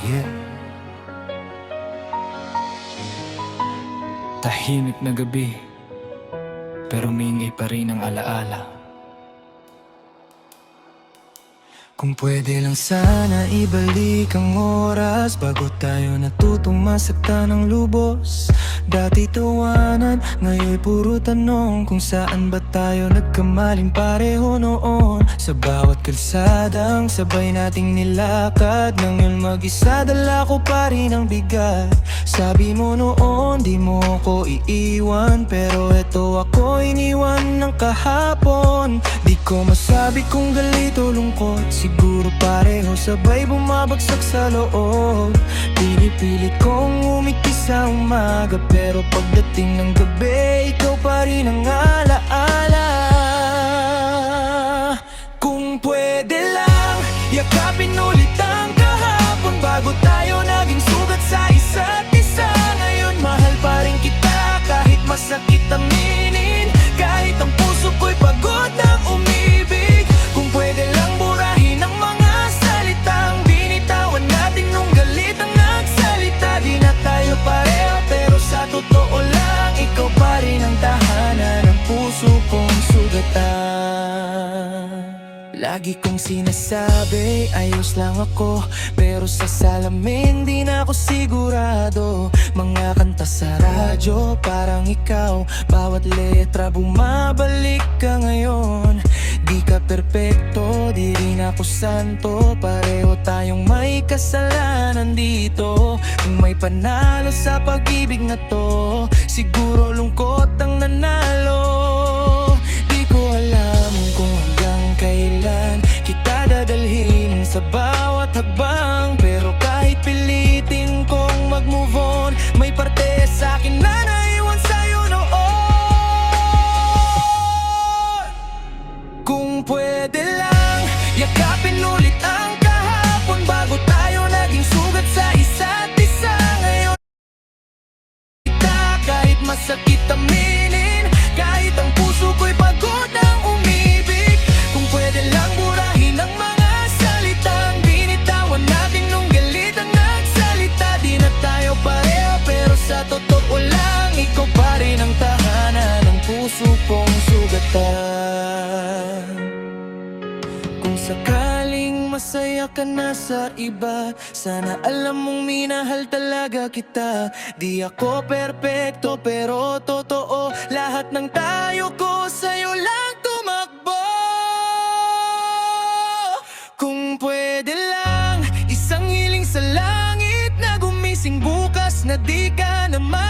Yeah. Tahimik na gabi, pero humingi pa rin ang alaala. Kung pwede lang sana ibalik ang oras bago tayo natutong masaktan ng lubos. Dati tawanan, ngayon'y puro tanong kung saan ba tayo nagkamaling pareho noon. Sa bawat kalsadang sabay nating nilakad, ngayon mag-isa dala ko pa rin ang bigat. Sabi mo noon di mo ko iiwan, pero eto ako iniwan ng kahapon. Di ko masabi kung galit o lungkot, siguro pareho sabay bumabagsak sa loob. Pinipilit kong umiti sa umaga, pero pagdating ng gabi, ikaw pa rin ang alaala. Kung pwede lang, yakapin ulit ang kahapon bago tayo naging sugat sa isa't isa. Ngayon mahal pa rin kita kahit masakit aminin, kahit ang puso ko'y pagod ng umibig. Kung pwede lang burahin ang mga salitang binitawan natin nung galit ang nagsalita. Di na tayo pareho pero sa totoo lang, ikaw pa rin ang tahanan ng puso kong sugatan. Lagi kong sinasabi, ayos lang ako, pero sa salamin di na ako sigurado. Mga kanta sa radyo, parang ikaw, bawat letra bumabalik ka ngayon. Di ka perpekto, di rin ako santo, pareho tayong may kasalanan dito. Kung may panalo sa pag-ibig na to, siguro lungkot ang nanalo. Di ko alam kung hanggang kailan kita dadalhin sa bawat hakbang, pero kahit pilitin kong mag-move on, may parte sa akin na naiwan sa'yo noon. Kung pwede lang, yakapin ulit ang kahapon bago tayo naging sugat sa isa't isa. Ngayon kita kahit masakit aminin, kahit ang puso ko'y pagod ng umibig. Kung pwede lang burahin ang mga salitang binitawan natin nung galit ang nagsalita. Di na tayo pareho pero sa totoo lang, ikaw pa rin ang tahanan ng puso kong sugatan. Kung sakaling masaya ka na sa iba, sana alam mong minahal talaga kita. Di ako perpekto pero totoo, lahat ng tayo ko sa'yo lang tumakbo. Kung pwede lang, isang hiling sa langit na gumising bukas na di ka naman